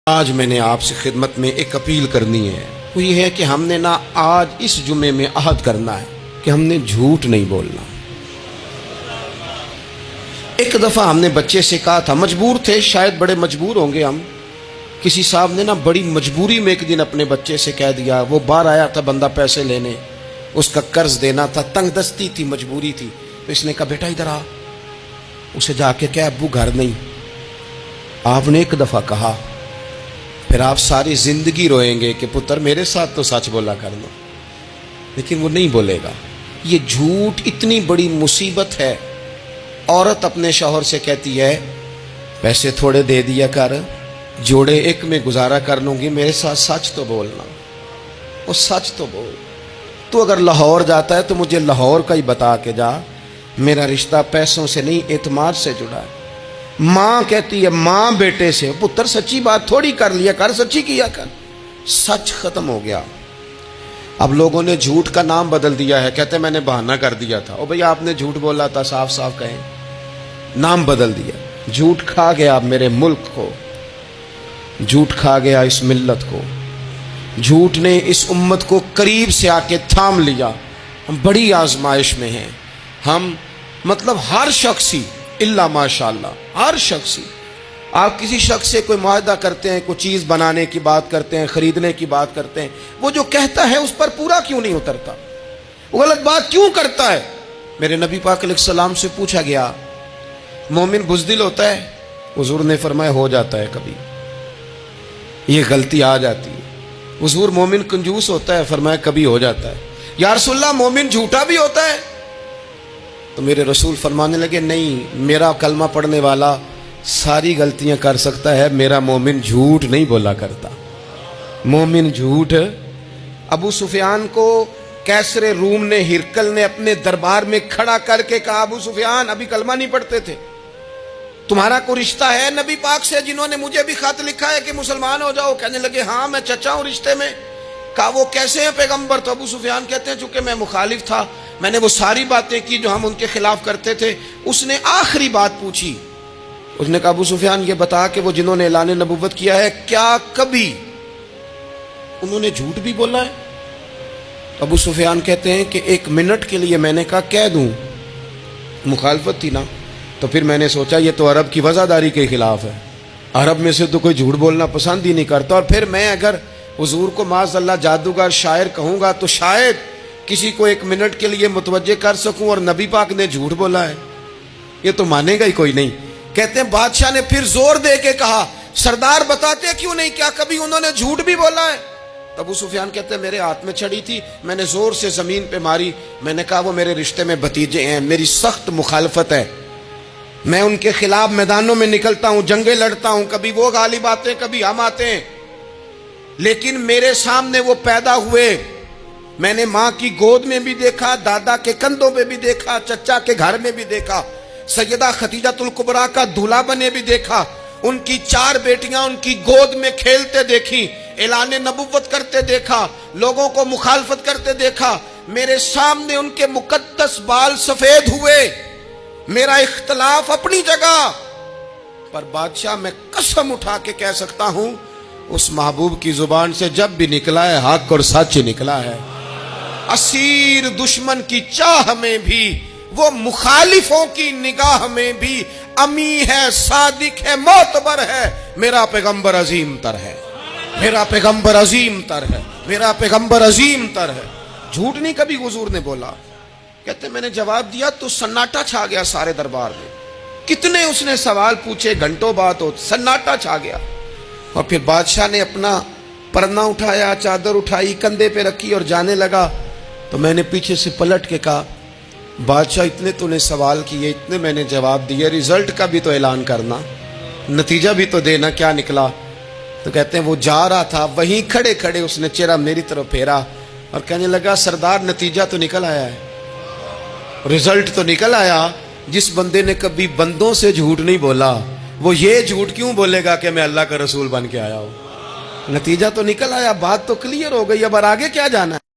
آج میں نے آپ سے خدمت میں ایک اپیل کرنی ہے، وہ یہ ہے کہ ہم نے نا آج اس جمعے میں عہد کرنا ہے کہ ہم نے جھوٹ نہیں بولنا۔ ایک دفعہ ہم نے بچے سے کہا تھا، مجبور تھے، شاید بڑے مجبور ہوں گے ہم، کسی صاحب نے نا بڑی مجبوری میں ایک دن اپنے بچے سے کہہ دیا، وہ باہر آیا تھا بندہ پیسے لینے، اس کا قرض دینا تھا، تنگ دستی تھی، مجبوری تھی، تو اس نے کہا بیٹا ادھر آ، اسے جا کے کہا ابو گھر نہیں۔ آپ نے ایک دفعہ کہا، پھر آپ ساری زندگی روئیں گے کہ پتر میرے ساتھ تو سچ بولا کرنا، لیکن وہ نہیں بولے گا۔ یہ جھوٹ اتنی بڑی مصیبت ہے۔ عورت اپنے شوہر سے کہتی ہے پیسے تھوڑے دے دیا کر، جوڑے ایک میں گزارا کر لوں گی، میرے ساتھ سچ تو بولنا، وہ سچ تو بول۔ تو اگر لاہور جاتا ہے تو مجھے لاہور کا ہی بتا کے جا، میرا رشتہ پیسوں سے نہیں اعتماد سے جڑا ہے۔ ماں کہتی ہے ماں بیٹے سے، پتر سچی بات تھوڑی کر لیا کر، سچی کیا کر۔ سچ ختم ہو گیا۔ اب لوگوں نے جھوٹ کا نام بدل دیا ہے، کہتے میں نے بہانہ کر دیا تھا۔ او بھئی آپ نے جھوٹ بولا تھا، صاف صاف کہیں، نام بدل دیا۔ جھوٹ کھا گیا میرے ملک کو، جھوٹ کھا گیا اس ملت کو، جھوٹ نے اس امت کو قریب سے آ کے تھام لیا۔ ہم بڑی آزمائش میں ہیں، ہم مطلب ہر شخصی الا ماشاءاللہ، ہر شخصی، آپ کسی شخص سے کوئی معاہدہ کرتے ہیں، کوئی چیز بنانے کی بات کرتے ہیں، خریدنے کی بات کرتے ہیں، وہ جو کہتا ہے اس پر پورا کیوں نہیں اترتا؟ وہ غلط بات کیوں کرتا ہے؟ میرے نبی پاک علیہ السلام سے پوچھا گیا مومن بزدل ہوتا ہے؟ حضور نے فرمایا ہو جاتا ہے، کبھی یہ غلطی آ جاتی ہے۔ حضور مومن کنجوس ہوتا ہے؟ فرمایا کبھی ہو جاتا ہے۔ یا رسول اللہ مومن جھوٹا بھی ہوتا ہے؟ تو میرے رسول فرمانے لگے نہیں، میرا کلمہ پڑھنے والا ساری غلطیاں کر سکتا ہے، میرا مومن جھوٹ نہیں بولا کرتا۔ مومن جھوٹ۔ ابو سفیان کو کیسر روم نے، ہرقل نے اپنے دربار میں کھڑا کر کے کہا ابو سفیان ابھی کلمہ نہیں پڑھتے تھے، تمہارا کوئی رشتہ ہے نبی پاک سے جنہوں نے مجھے بھی خط لکھا ہے کہ مسلمان ہو جاؤ؟ کہنے لگے ہاں میں چچا ہوں رشتے میں۔ کہا وہ کیسے ہیں پیغمبر؟ تو ابو سفیان کہتے ہیں چونکہ میں مخالف تھا، میں نے وہ ساری باتیں کی جو ہم ان کے خلاف کرتے تھے۔ اس نے آخری بات پوچھی، اس نے کہا ابو سفیان یہ بتا کہ وہ جنہوں نے اعلان نبوت کیا ہے کیا کبھی انہوں نے جھوٹ بھی بولا ہے؟ ابو سفیان کہتے ہیں کہ ایک منٹ کے لیے میں نے کہا کہہ دوں، مخالفت تھی نا، تو پھر میں نے سوچا یہ تو عرب کی وزاداری کے خلاف ہے، عرب میں سے تو کوئی جھوٹ بولنا پسند ہی نہیں کرتا، اور پھر میں اگر حضور کو معاذ اللہ جادوگر شاعر کہوں گا تو شاید کسی کو ایک منٹ کے لیے متوجہ کر سکوں، اور نبی پاک نے جھوٹ بولا ہے، یہ تو مانے گا ہی کوئی نہیں۔ کہتے ہیں بادشاہ نے پھر زور دے کے کہا سردار بتاتے کیوں نہیں، کیا کبھی انہوں نے جھوٹ بھی بولا ہے؟ ابو سفیان کہتے ہیں میرے ہاتھ میں چھڑی تھی، میں نے زور سے زمین پہ ماری، میں نے کہا وہ میرے رشتے میں بھتیجے ہیں، میری سخت مخالفت ہے، میں ان کے خلاف میدانوں میں نکلتا ہوں، جنگیں لڑتا ہوں، کبھی وہ غالب آتے ہیں کبھی ہم آتے ہیں، لیکن میرے سامنے وہ پیدا ہوئے، میں نے ماں کی گود میں بھی دیکھا، دادا کے کندھوں پہ بھی دیکھا، چچا کے گھر میں بھی دیکھا، سیدہ خدیجہ الکبریٰ کا دولہا بنے بھی دیکھا، ان کی 4 بیٹیاں ان کی گود میں کھیلتے دیکھی، اعلان نبوت کرتے دیکھا، لوگوں کو مخالفت کرتے دیکھا، میرے سامنے ان کے مقدس بال سفید ہوئے، میرا اختلاف اپنی جگہ پر بادشاہ میں قسم اٹھا کے کہہ سکتا ہوں اس محبوب کی زبان سے جب بھی نکلا ہے حق اور سچ نکلا ہے۔ اسیر دشمن کی چاہ میں بھی، وہ مخالفوں کی نگاہ میں بھی امی ہے، صادق ہے، معتبر ہے، میرا پیغمبر عظیم تر ہے، میرا پیغمبر عظیم تر ہے، میرا پیغمبر عظیم تر ہے۔ جھوٹ نہیں کبھی حضور نے بولا۔ کہتے میں نے جواب دیا تو سناٹا چھا گیا سارے دربار میں، کتنے اس نے سوال پوچھے، گھنٹوں بات ہو، سناٹا چھا گیا۔ اور پھر بادشاہ نے اپنا پرنا اٹھایا، چادر اٹھائی، کندھے پہ رکھی اور جانے لگا، تو میں نے پیچھے سے پلٹ کے کہا بادشاہ اتنے تو نے سوال کیے، اتنے میں نے جواب دیے، رزلٹ کا بھی تو اعلان کرنا، نتیجہ بھی تو دینا، کیا نکلا؟ تو کہتے ہیں وہ جا رہا تھا، وہیں کھڑے کھڑے اس نے چہرہ میری طرف پھیرا اور کہنے لگا سردار نتیجہ تو نکل آیا ہے، رزلٹ تو نکل آیا۔ جس بندے نے کبھی بندوں سے جھوٹ نہیں بولا وہ یہ جھوٹ کیوں بولے گا کہ میں اللہ کا رسول بن کے آیا ہوں؟ نتیجہ تو نکل آیا، بات تو کلیئر ہو گئی، اب آگے کیا جانا ہے؟